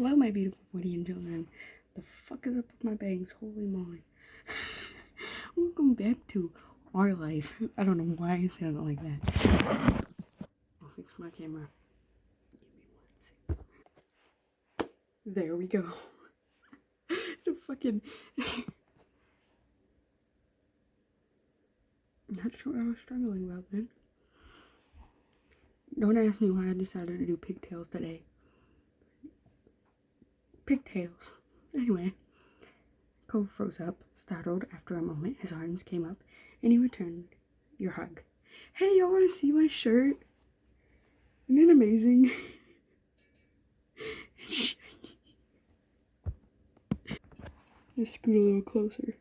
Hello, my beautiful Voidian Children. The fuck is up with my bangs? Holy moly. Welcome back to our life. I don't know why I sounded like that. I'll fix my camera. Give me 1 second. There we go. The fucking... Not sure what I was struggling about then. Don't ask me why I decided to do pigtails today. Pigtails. Anyway. Cove froze up, startled. After a moment, his arms came up, and he returned your hug. Hey, y'all want to see my shirt? Isn't it amazing? Let's scoot a little closer.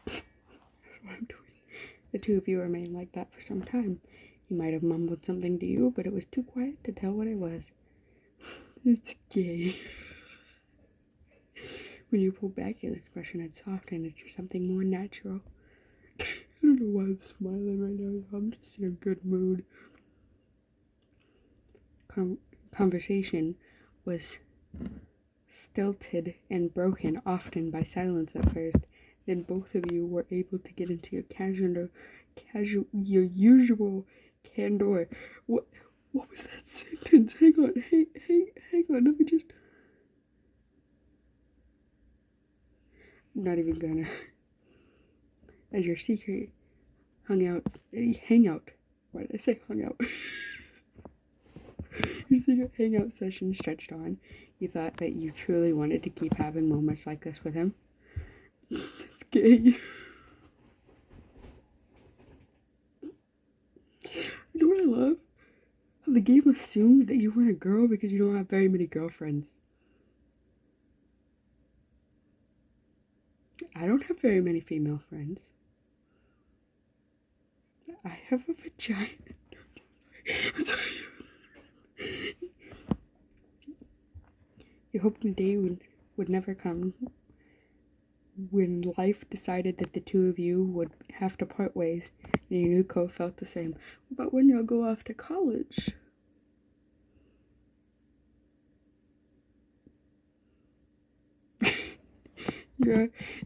That's what I'm doing. The two of you remained like that for some time. He might have mumbled something to you, but it was too quiet to tell what it was. It's gay. When you pulled back, his expression had softened into something more natural. I don't know why I'm smiling right now. I'm just in a good mood. Conversation was stilted and broken often by silence at first. Then both of you were able to get into your usual candor. What was that sentence? Hang on, let me just... I'm not even gonna. As your secret hangout. Why did I say hung out? Your secret hangout session stretched on. You thought that you truly wanted to keep having moments like this with him. It's gay. You know what I love? How the game assumes that you weren't a girl because you don't have very many girlfriends. I don't have very many female friends. I have a vagina. I'm sorry. You hoped the day would never come when life decided that the two of you would have to part ways, and you knew Cole felt the same. But when y'all go off to college?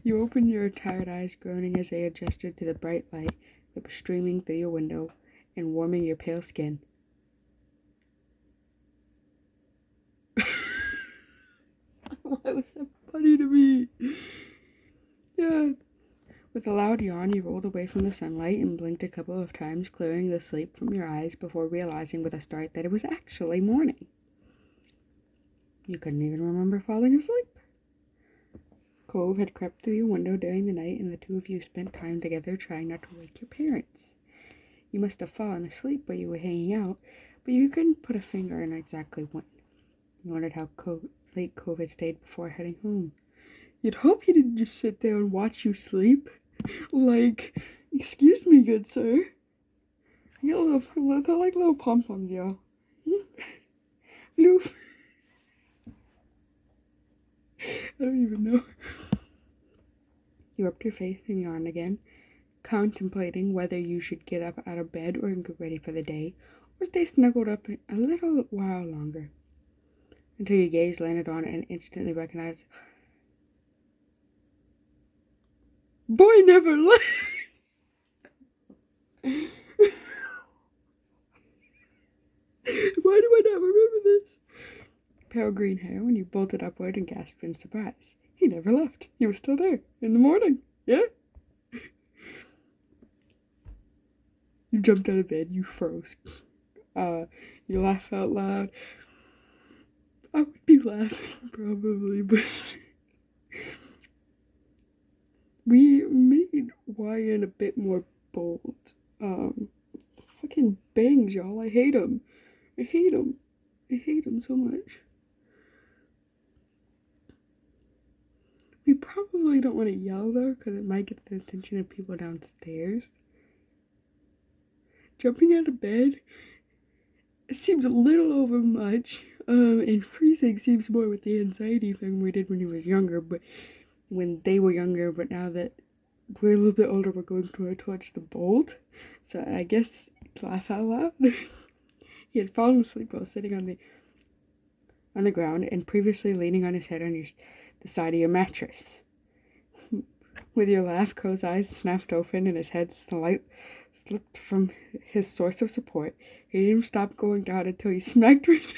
You opened your tired eyes, groaning as they adjusted to the bright light that was streaming through your window and warming your pale skin. Why was that funny to me? Yeah. With a loud yawn, you rolled away from the sunlight and blinked a couple of times, clearing the sleep from your eyes before realizing with a start that it was actually morning. You couldn't even remember falling asleep. Cove had crept through your window during the night, and the two of you spent time together trying not to wake your parents. You must have fallen asleep while you were hanging out, but you couldn't put a finger on exactly when. You wondered how late Cove had stayed before heading home. You'd hope he didn't just sit there and watch you sleep. Like, excuse me, good sir. I got they're like little pom-poms, y'all. Blue. I don't even know. You rubbed your face and yawned again, contemplating whether you should get up out of bed or get ready for the day, or stay snuggled up a little while longer, until your gaze landed on it and instantly recognized, boy never left. Why do I not remember this? Pale green hair when you bolted upward and gasped in surprise. He never left. He was still there in the morning. Yeah? You jumped out of bed. You froze. You laughed out loud. I would be laughing probably, but we made Wyan a bit more bold. Fucking bangs, y'all. I hate him. I hate him so much. We probably don't want to yell though, because it might get the attention of people downstairs. Jumping out of bed, it seems a little over much. And freezing seems more with the anxiety thing we did when he was younger, but when they were younger, but now that we're a little bit older, we're going towards the bold. So I guess laugh out loud. He had fallen asleep while sitting on the ground and previously leaning on his head on the side of your mattress. With your laugh, Co's eyes snapped open and his head slipped from his source of support. He didn't stop going down until he smacked right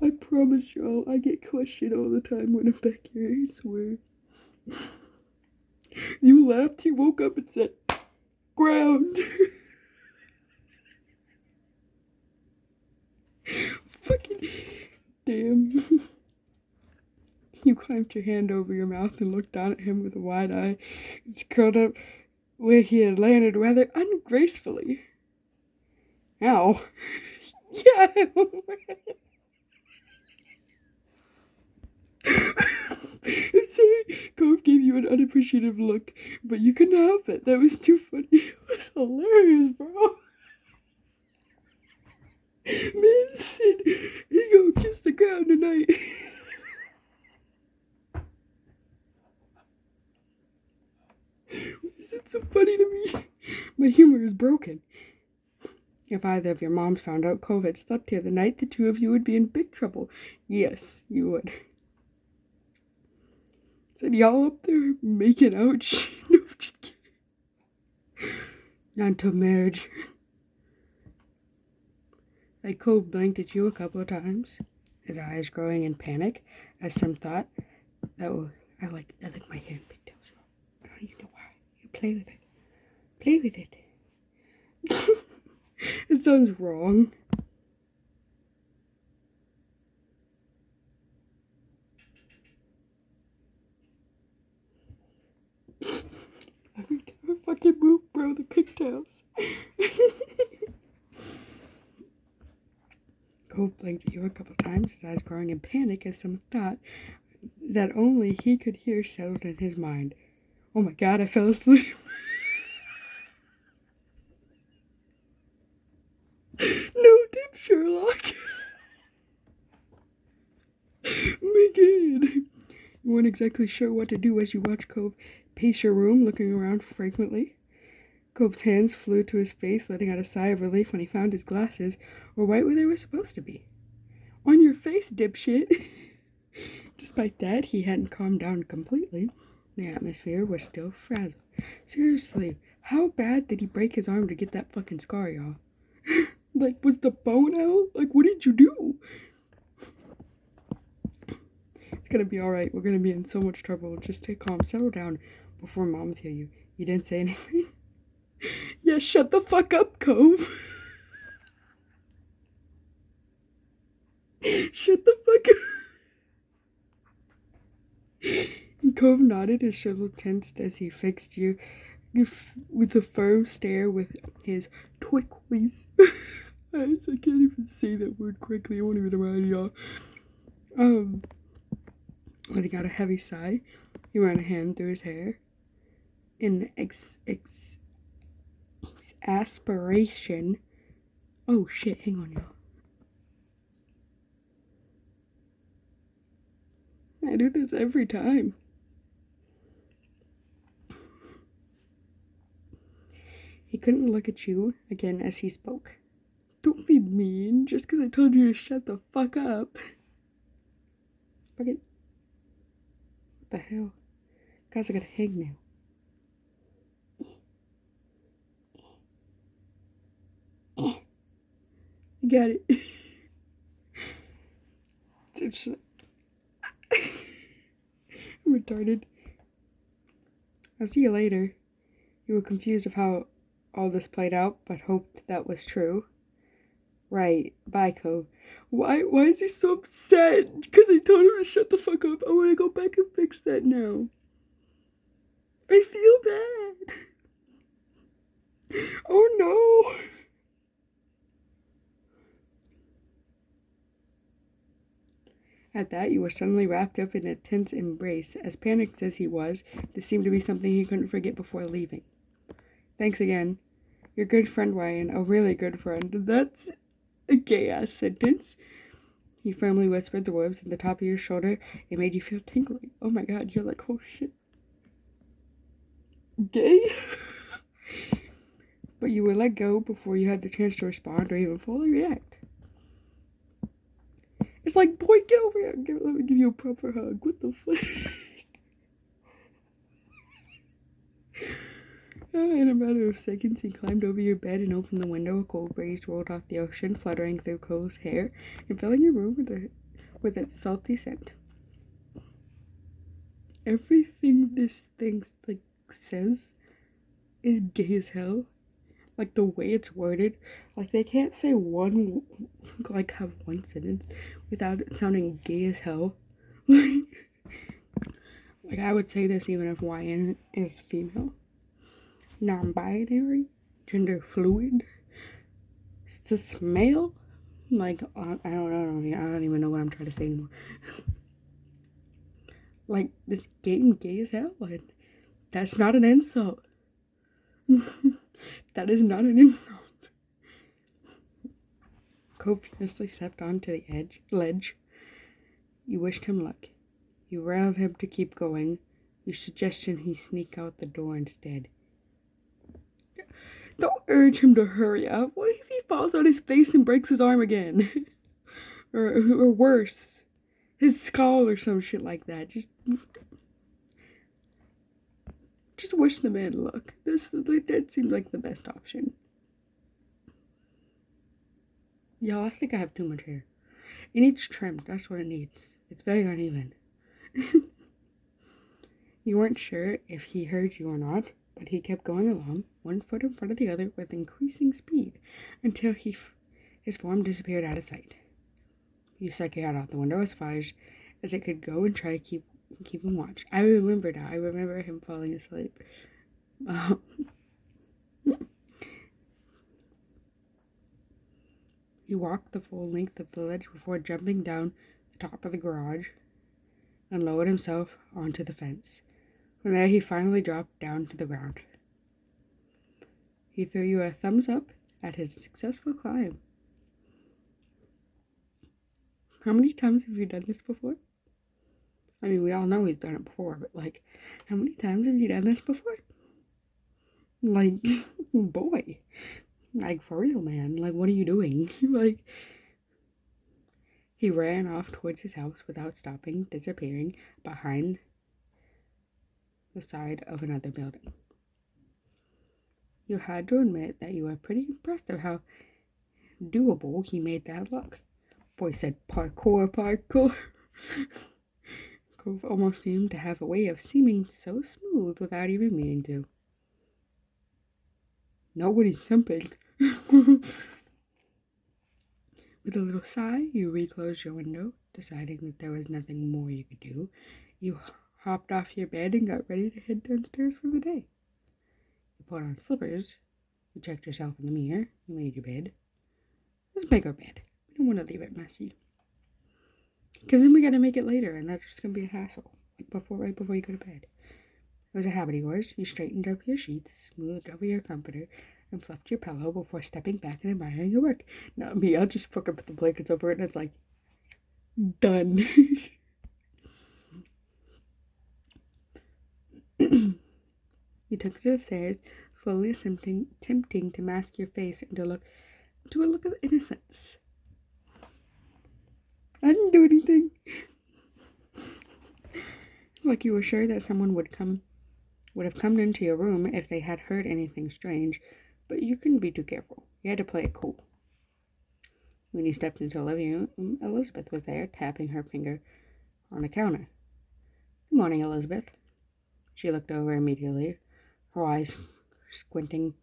I promise y'all, I get questioned all the time when I'm back here, I swear. You laughed, he woke up and said, ground. Fucking damn. You clamped your hand over your mouth and looked down at him with a wide eye. It's curled up where he had landed rather ungracefully. Ow. Yeah. Sorry, Cove gave you an unappreciative look, but you couldn't help it. That was too funny. It was hilarious, bro. Man said, he gonna kiss the ground tonight. Is it so funny to me? My humor is broken. If either of your moms found out Cove had slept here the night, the two of you would be in big trouble. Yes, you would. Said y'all up there making out shit. No, just kidding. Not until marriage. Like Cove blinked at you a couple of times, his eyes growing in panic, as some thought, oh, I like my hair in pigtails. I don't even know why. You play with it. Play with it. It sounds wrong. Every time I fucking move, bro, the pigtails. Cove blinked at you a couple times, his eyes growing in panic as some thought that only he could hear settled in his mind. Oh my god, I fell asleep. No, Dip Sherlock. My god. You weren't exactly sure what to do as you watched Cove pace your room, looking around frequently. Cove's hands flew to his face, letting out a sigh of relief when he found his glasses were right where they were supposed to be. On your face, dipshit. Despite that, he hadn't calmed down completely. The atmosphere was still frazzled. Seriously, how bad did he break his arm to get that fucking scar, y'all? Like, was the bone out? Like, what did you do? It's gonna be alright. We're gonna be in so much trouble. Just stay calm. Settle down before Mom tell you. You didn't say anything? Yeah, shut the fuck up, Cove. Shut the fuck up. And Cove nodded, his shoulder tensed as he fixed you with a firm stare with his turquoise eyes. I can't even say that word correctly. I won't even remind y'all. Letting out a heavy sigh, he ran a hand through his hair. In exasperation. Oh shit, hang on, y'all. I do this every time. He couldn't look at you again as he spoke. Don't be mean, just because I told you to shut the fuck up. Fucking... What the hell? Guys, I got a hangnail. You got it. It's I'm retarded. I'll see you later. You were confused of how all this played out, but hoped that was true. Right. Bye, Cove. Why is he so upset? Because I told him to shut the fuck up. I want to go back and fix that now. I feel bad. Oh no. At that, you were suddenly wrapped up in a tense embrace. As panicked as he was, this seemed to be something he couldn't forget before leaving. Thanks again. Your good friend, Ryan. A really good friend. That's a gay-ass sentence. He firmly whispered the words at the top of your shoulder. It made you feel tingling. Oh my god, you're like, oh shit. Gay? But you were let go before you had the chance to respond or even fully react. It's like, boy, get over here. Let me give you a proper hug. What the fuck? In a matter of seconds, he climbed over your bed and opened the window. A cold breeze rolled off the ocean, fluttering through Cole's hair and filling your room with its salty scent. Everything this thing says is gay as hell. Like the way it's worded, like they can't say have one sentence without it sounding gay as hell. Like I would say this even if YN is female. Non-binary, gender fluid, cis male. Like I don't even know what I'm trying to say anymore. Like this game gay as hell, and that's not an insult. That is not an insult. Cove fiercely stepped onto the ledge. You wished him luck. You railed him to keep going. You suggested he sneak out the door instead. Don't urge him to hurry up. What if he falls on his face and breaks his arm again? or worse, his skull or some shit like that. Just wish the man luck. That seems like the best option. Y'all, I think I have too much hair. It needs trimmed. That's what it needs. It's very uneven. You weren't sure if he heard you or not, but he kept going along, one foot in front of the other with increasing speed, until his form disappeared out of sight. You stuck your head out the window as far as it could go and tried to keep him watch. I remember now. I remember him falling asleep. You walked the full length of the ledge before jumping down the top of the garage and lowered himself onto the fence. From there, he finally dropped down to the ground. He threw you a thumbs up at his successful climb. How many times have you done this before? I mean, we all know he's done it before, but like, how many times have you done this before? Like, boy. Like, for real, man. Like, what are you doing? Like, he ran off towards his house without stopping, disappearing behind the side of another building. You had to admit that you were pretty impressed of how doable he made that look. Boy said parkour. Cove almost seemed to have a way of seeming so smooth without even meaning to. Nobody's simping. With a little sigh, you reclosed your window, deciding that there was nothing more you could do. You hopped off your bed and got ready to head downstairs for the day. You put on slippers. You checked yourself in the mirror. You made your bed. Let's make our bed. We don't want to leave it messy. Because then we got to make it later, and that's just going to be a hassle. Right before you go to bed. It was a habit of yours. You straightened up your sheets, smoothed over your comforter, and fluffed your pillow before stepping back and admiring your work. Not me. I'll just fucking put the blankets over it, and it's like, done. You took to the stairs, slowly attempting to mask your face into a look of innocence. I didn't do anything. It's like you were sure that someone would have come into your room if they had heard anything strange, but you couldn't be too careful. You had to play it cool. When you stepped into the living room, Elizabeth was there, tapping her finger on the counter. Good morning, Elizabeth. She looked over immediately, her eyes squinting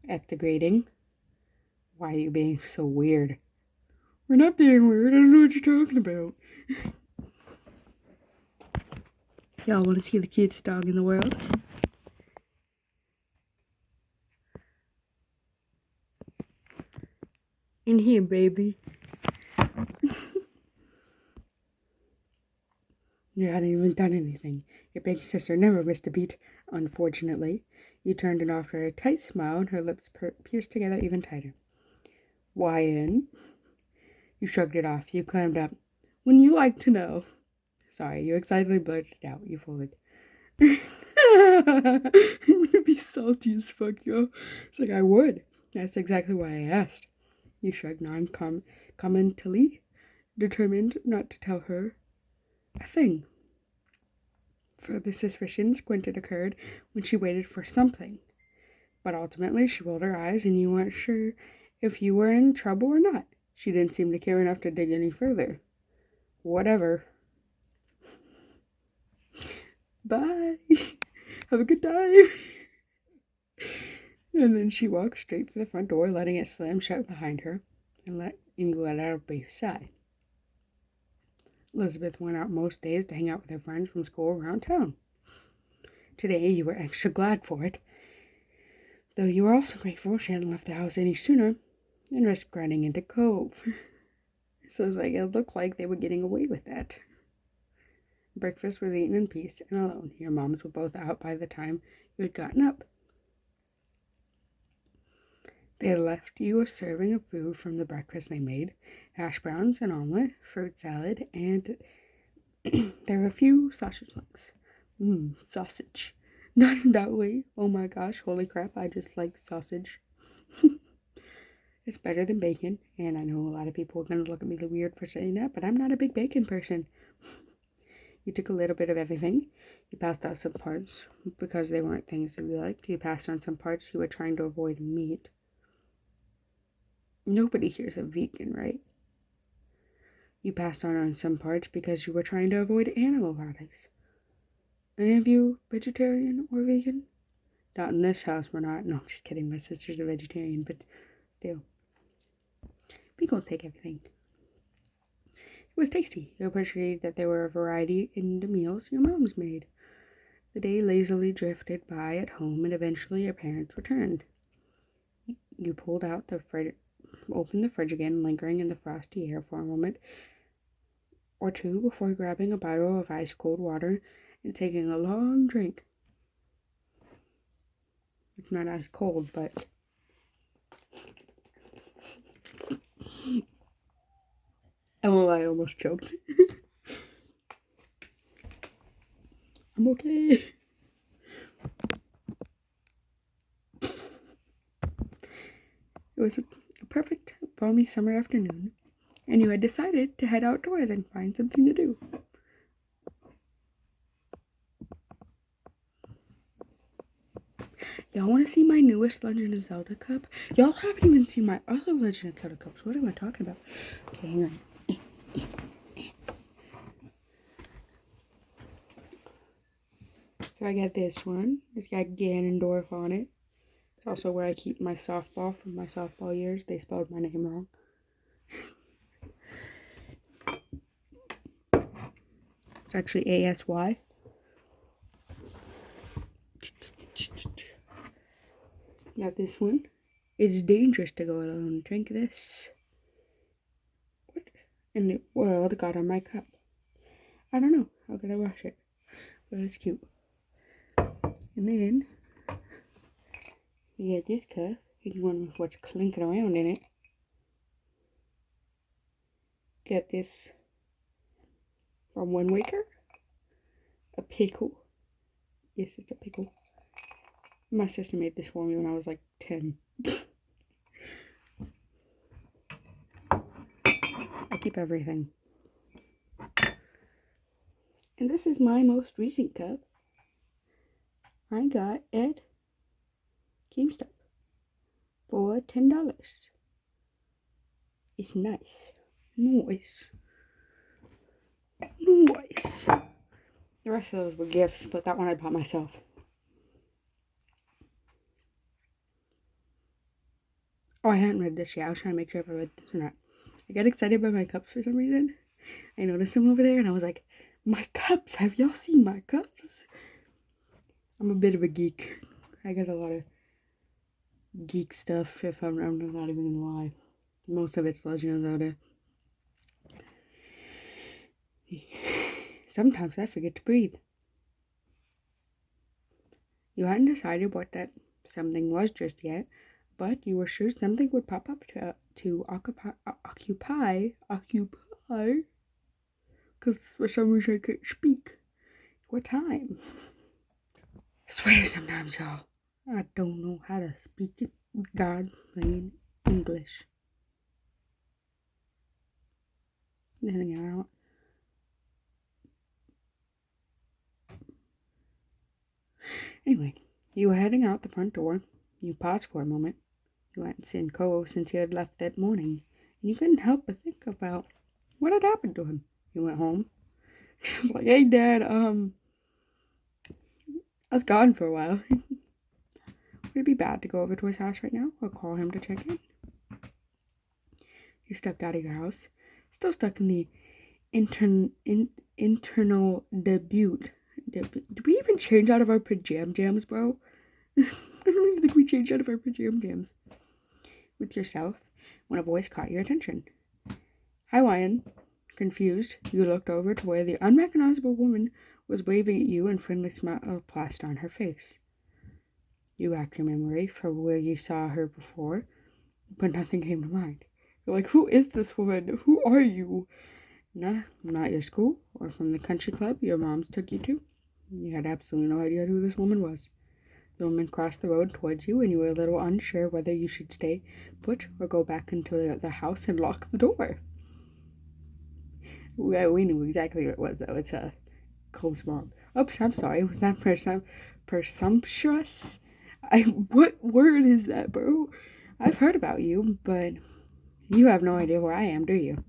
at the grating. Why are you being so weird? We're not being weird. I don't know what you're talking about. Y'all want to see the cutest dog in the world? In here, baby. You hadn't even done anything. Your big sister never missed a beat, unfortunately. You turned and offered her a tight smile, and her lips pierced together even tighter. YN? You shrugged it off. You climbed up. Wouldn't you like to know? Sorry, you excitedly blurted it out. You folded. You'd be salty as fuck, yo. It's like, I would. That's exactly why I asked. You shrugged non-commentally, determined not to tell her a thing. Further suspicions, Quentin occurred when she waited for something. But ultimately, she rolled her eyes and you weren't sure if you were in trouble or not. She didn't seem to care enough to dig any further. Whatever. Bye. Have a good time. And then she walked straight for the front door, letting it slam shut behind her, and you let out a brief sigh. Elizabeth went out most days to hang out with her friends from school around town. Today you were extra glad for it, though you were also grateful she hadn't left the house any sooner and risked running into Cove. So it looked like they were getting away with that. Breakfast was eaten in peace and alone. Your moms were both out by the time you had gotten up. They had left you a serving of food from the breakfast they made, hash browns, an omelet, fruit salad, and there were a few sausage links. Sausage. Not in that way. Oh my gosh, holy crap, I just like sausage. It's better than bacon, and I know a lot of people are going to look at me weird for saying that, but I'm not a big bacon person. You took a little bit of everything. You passed out some parts because they weren't things that you liked. You passed on some parts you were trying to avoid meat. Nobody here's a vegan, right? You passed on some parts because you were trying to avoid animal products. Any of you vegetarian or vegan? Not in this house, we're not. No, I'm just kidding. My sister's a vegetarian, but still. We gonna take everything. It was tasty. You appreciated that there were a variety in the meals your moms made. The day lazily drifted by at home, and eventually your parents returned. You pulled out the fridge, opened the fridge again, lingering in the frosty air for a moment or two before grabbing a bottle of ice-cold water and taking a long drink. It's not ice cold, but oh, I almost choked. I'm okay. It was a perfect, balmy summer afternoon, and you had decided to head outdoors and find something to do. Y'all want to see my newest Legend of Zelda cup? Y'all haven't even seen my other Legend of Zelda cups. What am I talking about? Okay, hang on. So I got this one. It's got Ganondorf on it. It's also where I keep my softball from my softball years. They spelled my name wrong. It's actually ASY. Got this one. It's dangerous to go alone. Drink this. What? And it got on my cup. I don't know. How could I wash it? But it's cute. And then you get this cup. You wonder what's clinking around in it. Get this from Wind Waker. A pickle. Yes, it's a pickle. My sister made this for me when I was like 10. I keep everything. And this is my most recent cup. I got at GameStop for $10. It's nice. Nice. Nice. The rest of those were gifts, but that one I bought myself. Oh, I hadn't read this yet. I was trying to make sure if I read this or not. I got excited by my cups for some reason. I noticed them over there and I was like, my cups! Have y'all seen my cups? I'm a bit of a geek. I got a lot of geek stuff, if I'm not even gonna lie. Most of it's Legend of Zelda. Sometimes I forget to breathe. You hadn't decided what that something was just yet, but you were sure something would pop up to occupy, because for some reason I can't speak. What time? swear sometimes, y'all, I don't know how to speak it godly English. Then again, I don't. Anyway, you were heading out the front door. You paused for a moment. You hadn't seen Cove since he had left that morning, and you couldn't help but think about what had happened to him. He went home. He was like, "Hey, Dad, I was gone for a while. Would it be bad to go over to his house right now or call him to check in?" You stepped out of your house, still stuck in the internal debut. Did we even change out of our pajam jams, bro? I don't even think we changed out of our pajam jams. With yourself, when a voice caught your attention. "Hi, Ryan." Confused, you looked over to where the unrecognizable woman was waving at you and friendly smile plastered on her face. You racked your memory for where you saw her before, but nothing came to mind. You're like, who is this woman? Who are you? Nah, not your school or from the country club your moms took you to. You had absolutely no idea who this woman was. The woman crossed the road towards you, and you were a little unsure whether you should stay put or go back into the house and lock the door. We knew exactly what it was, though. It's Cole's mom. Oops, I'm sorry. Was that presumptuous? What word is that, bro? I've heard about you, but you have no idea where I am, do you?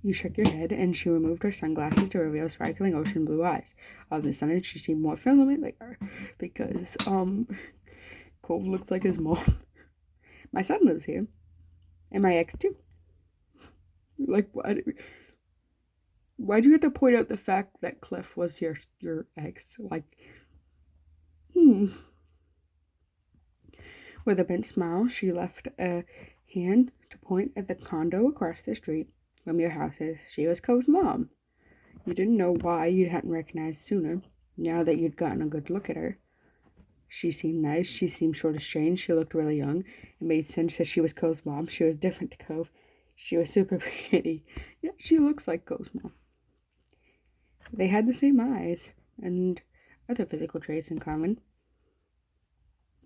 You shook your head, and she removed her sunglasses to reveal sparkling ocean blue eyes. All of a sudden, she seemed more filament because, Cole looks like his mom. My son lives here, and my ex, too. Like, why'd you have to point out the fact that Cliff was your ex? Like, With a bent smile, she left a hand to point at the condo across the street from your houses. She was Cole's mom. You didn't know why you hadn't recognized sooner, now that you'd gotten a good look at her. She seemed nice. She seemed sort of strange. She looked really young. It made sense that she was Cole's mom. She was different to Cove. She was super pretty. Yeah, she looks like Cole's mom. They had the same eyes and other physical traits in common.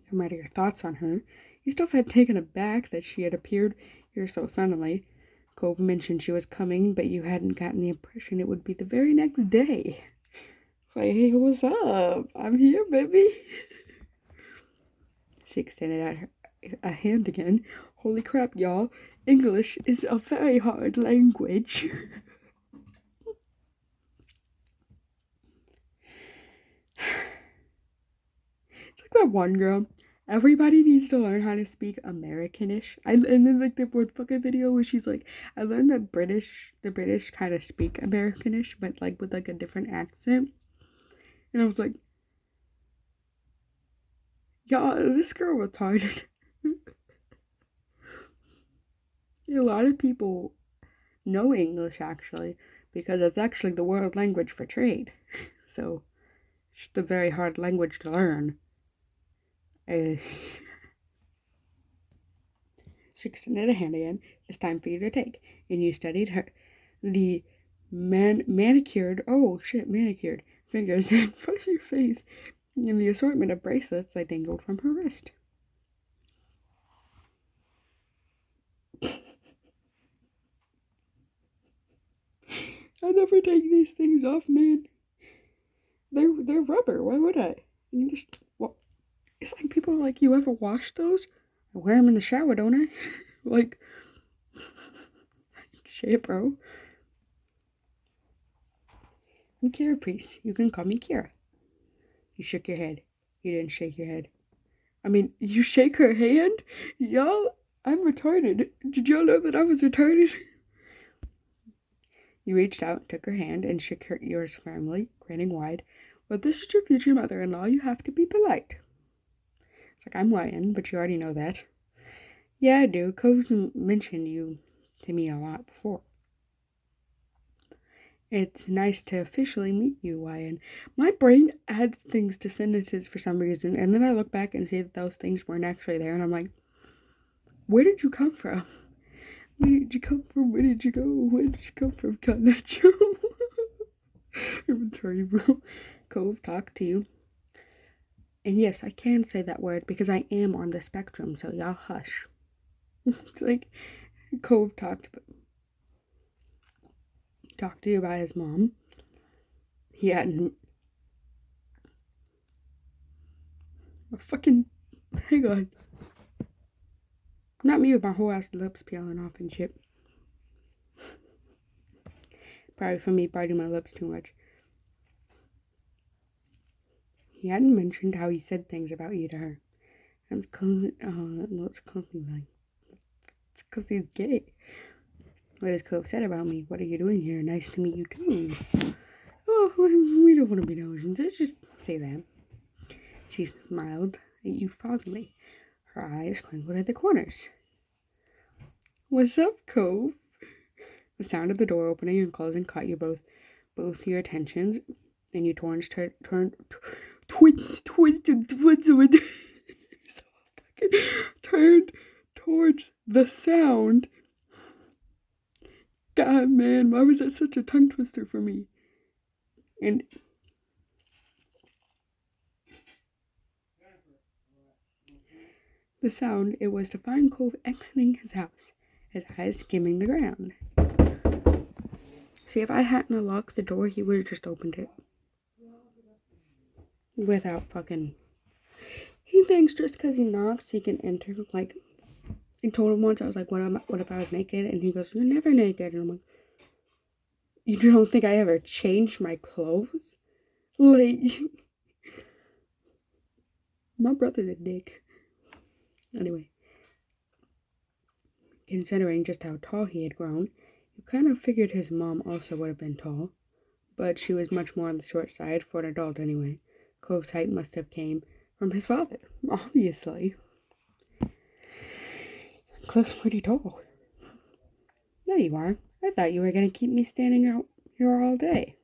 No matter your thoughts on her, you still felt taken aback that she had appeared here so suddenly. Cove mentioned she was coming, but you hadn't gotten the impression it would be the very next day. Like, hey, what's up? I'm here, baby. She extended out a hand again. Holy crap, y'all. English is a very hard language. It's like that one girl. Everybody needs to learn how to speak Americanish. And then like the fourth fucking video where she's like, I learned that the British kind of speak Americanish, but like with like a different accent. And I was like, y'all, this girl retarded. A lot of people know English actually, because it's actually the world language for trade. So it's just a very hard language to learn. She extended a hand again. It's time for you to take. And you studied the manicured fingers in front of your face and the assortment of bracelets that dangled from her wrist. I never take these things off, man. They're rubber. Why would I? You just, well, it's like people are like, you ever wash those? I wear them in the shower, don't I? Like, shit, bro. I'm Kira Priest. You can call me Kira. You shook your head. You didn't shake your head. I mean, you shake her hand? Y'all, I'm retarded. Did y'all know that I was retarded? You reached out, took her hand, and shook yours firmly, grinning wide. Well, this is your future mother-in-law. You have to be polite. It's like, I'm lying, but you already know that. Yeah, I do. Cove's mentioned you to me a lot before. It's nice to officially meet you, Ryan. My brain adds things to sentences for some reason, and then I look back and see that those things weren't actually there, and I'm like, where did you come from? Where did you come from? Where did you go? Where did you come from? Got that show? Inventory, bro. Cove talked to you. And yes, I can say that word because I am on the spectrum, so y'all hush. Like, Cove talked to you about his mom. He hadn't. Fucking. Hang on. Not me with my whole ass lips peeling off and shit. Probably from me biting my lips too much. He hadn't mentioned how he said things about you to her. And it's cause he's gay. What has Cove said about me? What are you doing here? Nice to meet you too. Oh, we don't want to be nosy. Let's just say that. She smiled at you fondly. Her eyes twinkled at the corners. What's up, Cove? The sound of the door opening and closing caught you both your attentions, and you twisted turned towards the sound. God, man, why was that such a tongue twister for me? And the sound, it was to find Cove exiting his house, his eyes skimming the ground. See, if I hadn't unlocked the door, he would have just opened it. Without fucking... He thinks just because he knocks, he can enter. Like, I told him once, I was like, what if I was naked? And he goes, you're never naked. And I'm like, you don't think I ever changed my clothes? Like, my brother's a dick. Anyway, considering just how tall he had grown, you kind of figured his mom also would have been tall, but she was much more on the short side for an adult anyway. Cove's height must have came from his father, obviously. Cliff's pretty tall. There you are. I thought you were going to keep me standing out here all day.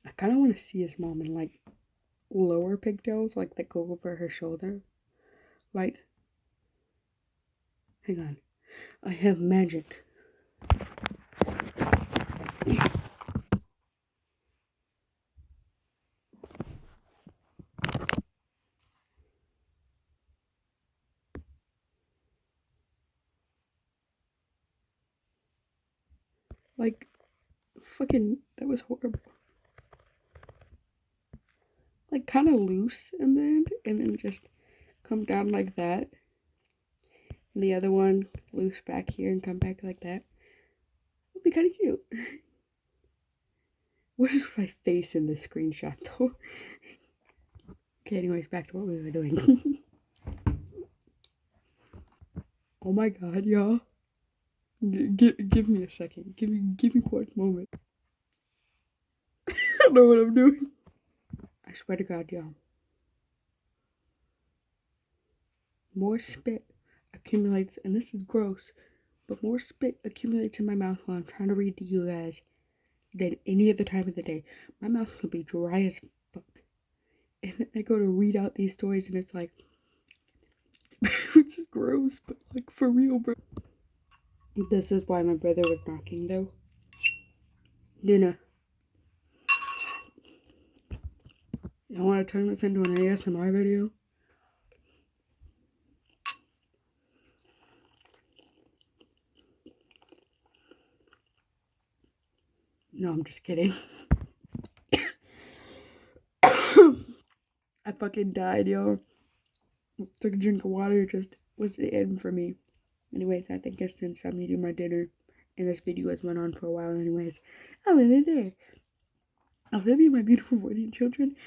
I kind of want to see his mom in, like, lower pigtails, like, that go over her shoulder. Like, hang on. I have magic. Like, fucking, that was horrible. Like, kind of loose in the end, and then just come down like that. And the other one loose back here and come back like that. Would be kind of cute. What is my face in this screenshot, though? Okay, anyways, back to what we were doing. Oh my god, y'all. Give me a second. Give me one moment. I don't know what I'm doing. I swear to God, y'all. More spit accumulates, and this is gross, but more spit accumulates in my mouth while I'm trying to read to you guys than any other time of the day. My mouth will be dry as fuck. And then I go to read out these stories, and it's like, which is gross, but like for real, bro. This is why my brother was knocking, though. Dinner. I want to turn this into an ASMR video. No, I'm just kidding. I fucking died, yo. Took a drink of water, just was the end for me. Anyways, I think since I'm eating my dinner, and this video has went on for a while anyways, I'll end it there. I love you, my beautiful Voidian children.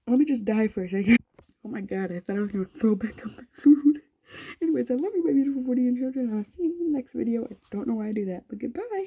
Let me just die for a second. Oh my god, I thought I was going to throw back up my food. Anyways, I love you, my beautiful Voidian children. I'll see you in the next video. I don't know why I do that, but goodbye.